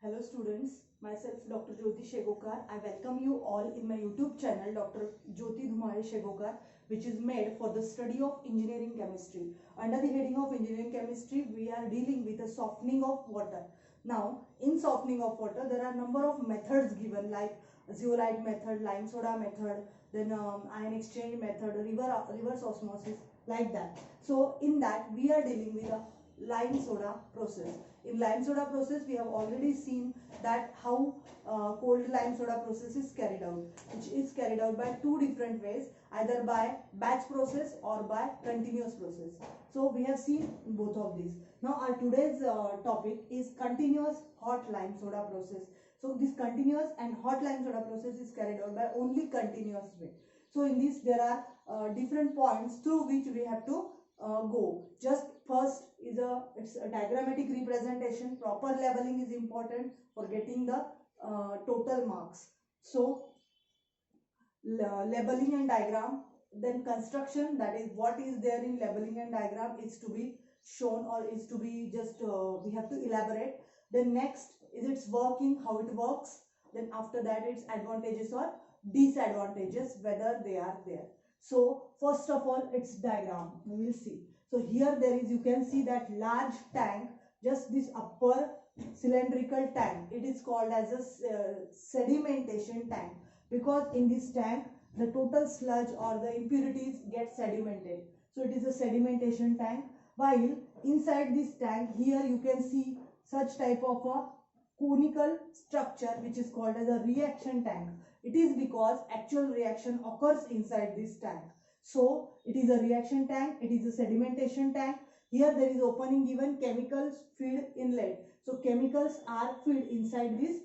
Hello students, myself Dr. Jyoti Shegokar. I welcome you all in my YouTube channel Dr. Jyoti Dhumale Shegokar, which is made for the study of engineering chemistry. Under the heading of engineering chemistry, we are dealing with the softening of water. Now, in softening of water, there are number of methods given like zeolite method, lime soda method, then ion exchange method, reverse osmosis, like that. So, in that, we are dealing with a lime soda process. In lime soda process, we have already seen that how cold lime soda process is carried out, which is carried out by two different ways, either by batch process or by continuous process. So we have seen both of these. Now our today's topic is continuous hot lime soda process. So this continuous and hot lime soda process is carried out by only continuous way. So in this there are different points through which we have to go. Just first is it's a diagrammatic representation. Proper leveling is important for getting the total marks. So labeling and diagram, then construction, that is what is there in labeling and diagram is to be shown or is to be just we have to elaborate. Then next is its working, how it works. Then after that its advantages or disadvantages, whether they are there. So first of all, its diagram we will see. So here there is, you can see that large tank, just this upper cylindrical tank, it is called as a sedimentation tank, because in this tank the total sludge or the impurities get sedimented. So it is a sedimentation tank. While inside this tank, here you can see such type of a conical structure which is called as a reaction tank. It is because actual reaction occurs inside this tank. So it is a reaction tank, it is a sedimentation tank. Here there is opening given, chemicals feed inlet. So chemicals are fed inside this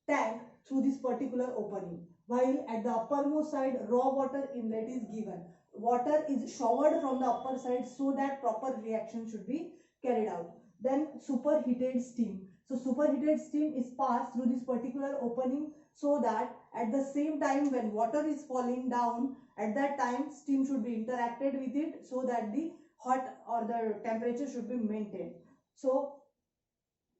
tank through this particular opening. While at the uppermost side raw water inlet is given. Water is showered from the upper side so that proper reaction should be carried out. Then superheated steam. So superheated steam is passed through this particular opening so that at the same time when water is falling down, at that time steam should be interacted with it so that the hot or the temperature should be maintained. So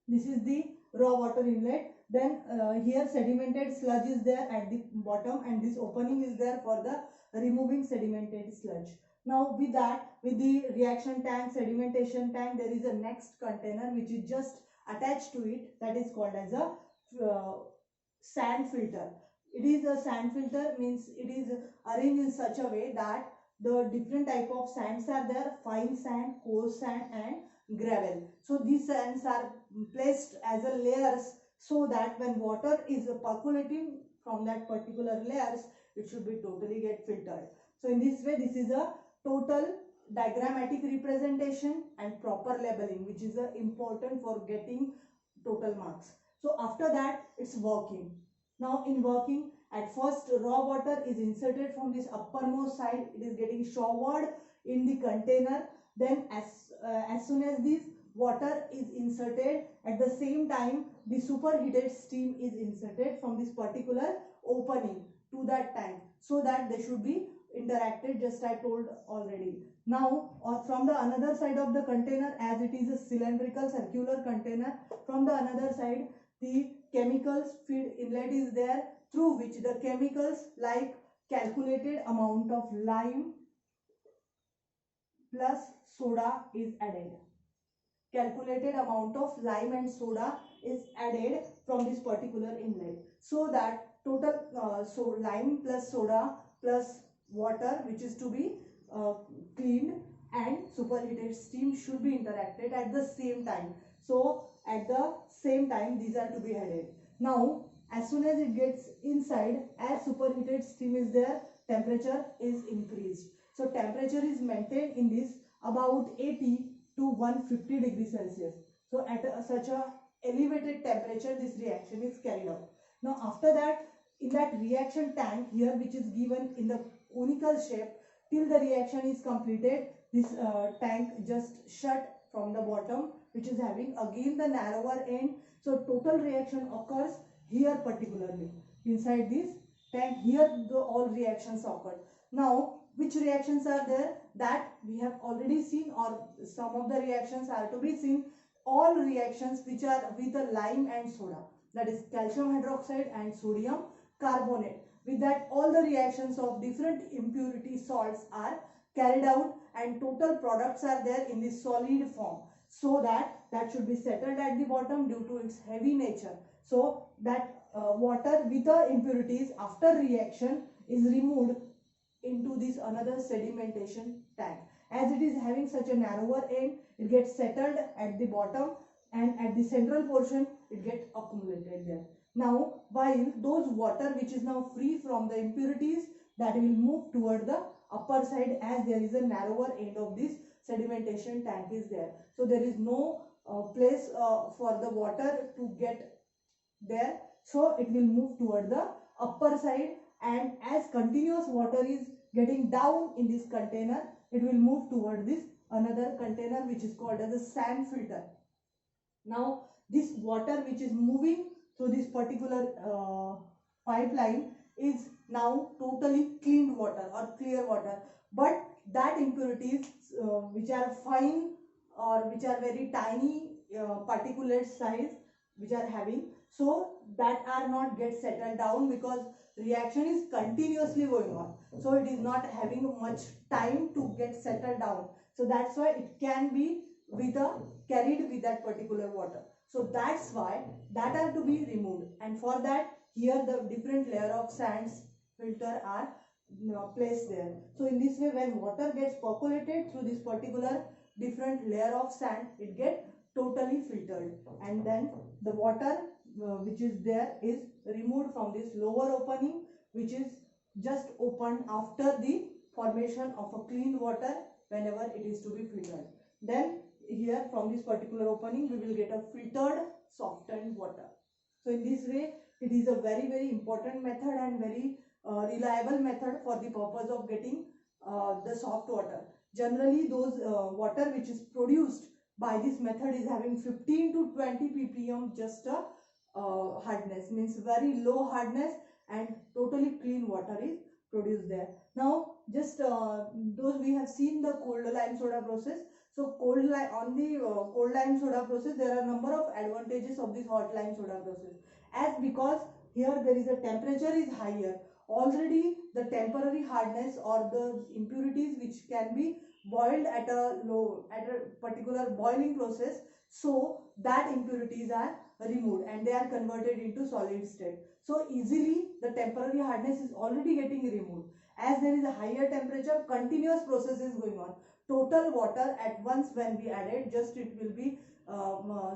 this is the raw water inlet. Then here sedimented sludge is there at the bottom and this opening is there for the removing sedimented sludge. Now with that, with the reaction tank, sedimentation tank, there is a next container which is just attached to it, that is called as a sand filter. It is a sand filter, means it is arranged in such a way that the different type of sands are there, fine sand, coarse sand and gravel. So these sands are placed as a layers so that when water is percolating from that particular layers, it should be totally get filtered. So in this way, this is a total diagrammatic representation and proper labeling, which is important for getting total marks. So after that, it's working. Now in working, at first raw water is inserted from this uppermost side. It is getting showered in the container. Then as soon as this water is inserted, at the same time the superheated steam is inserted from this particular opening to that tank so that they should be interacted, just I told already. Now or from the another side of the container, as it is a cylindrical circular container, from the another side the chemicals feed inlet is there, through which the chemicals like calculated amount of lime plus soda is added. Calculated amount of lime and soda is added from this particular inlet so that total so lime plus soda plus water, which is to be cleaned, and superheated steam should be interacted at the same time. So at the same time these are to be added. Now as soon as it gets inside, as superheated steam is there, temperature is increased. So temperature is maintained in this about 80 to 150 degrees Celsius. So at such a elevated temperature this reaction is carried out. Now after that, in that reaction tank here, which is given in the conical shape, till the reaction is completed, this tank just shut from the bottom, which is having again the narrower end. So total reaction occurs here particularly inside this tank. Here the all reactions occur. Now which reactions are there, that we have already seen, or some of the reactions are to be seen. All reactions which are with a lime and soda, that is calcium hydroxide and sodium carbonate. With that, all the reactions of different impurity salts are carried out and total products are there in the solid form, so that should be settled at the bottom due to its heavy nature. So that water with the impurities after reaction is removed into this another sedimentation tank. As it is having such a narrower end, it gets settled at the bottom, and at the central portion it gets accumulated there. Now while those water which is now free from the impurities, that will move toward the upper side, as there is a narrower end of this sedimentation tank is there. So there is no place for the water to get there, so it will move toward the upper side, and as continuous water is getting down in this container, it will move toward this another container which is called as a sand filter. Now this water which is moving through this particular pipeline is now totally clean water or clear water, but that impurities which are fine or which are very tiny particulate size which are having, so that are not get settled down because reaction is continuously going on, so it is not having much time to get settled down. So that's why it can be with a carried with that particular water. So that's why that are to be removed, and for that here the different layer of sands filter are placed there. So in this way, when water gets percolated through this particular different layer of sand, it gets totally filtered, and then the water which is there is removed from this lower opening, which is just opened after the formation of a clean water whenever it is to be filtered. Then here from this particular opening we will get a filtered softened water. So in this way it is a very very important method and very reliable method for the purpose of getting the soft water. Generally those water which is produced by this method is having 15 to 20 ppm just a hardness, means very low hardness, and totally clean water is produced there. Now just those we have seen the cold lime soda process. So cold lime on the cold lime soda process, there are a number of advantages of this hot lime soda process, as because here there is a temperature is higher, already the temporary hardness or the impurities which can be boiled at a particular boiling process, so that impurities are removed and they are converted into solid state. So easily the temporary hardness is already getting removed. As there is a higher temperature, continuous process is going on. Total water at once when we add it, just it will be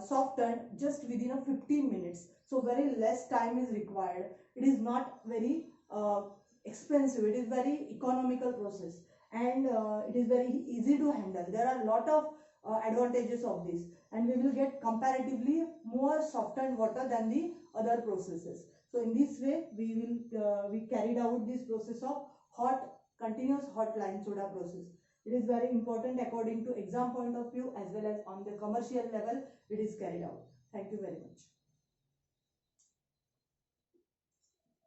softened just within a 15 minutes. So very less time is required. It is not very expensive. It is very economical process, and it is very easy to handle. There are a lot of advantages of this, and we will get comparatively more softened water than the other processes. So in this way we carried out this process of continuous hot lime soda process. It is very important according to exam point of view as well as on the commercial level it is carried out. Thank you very much.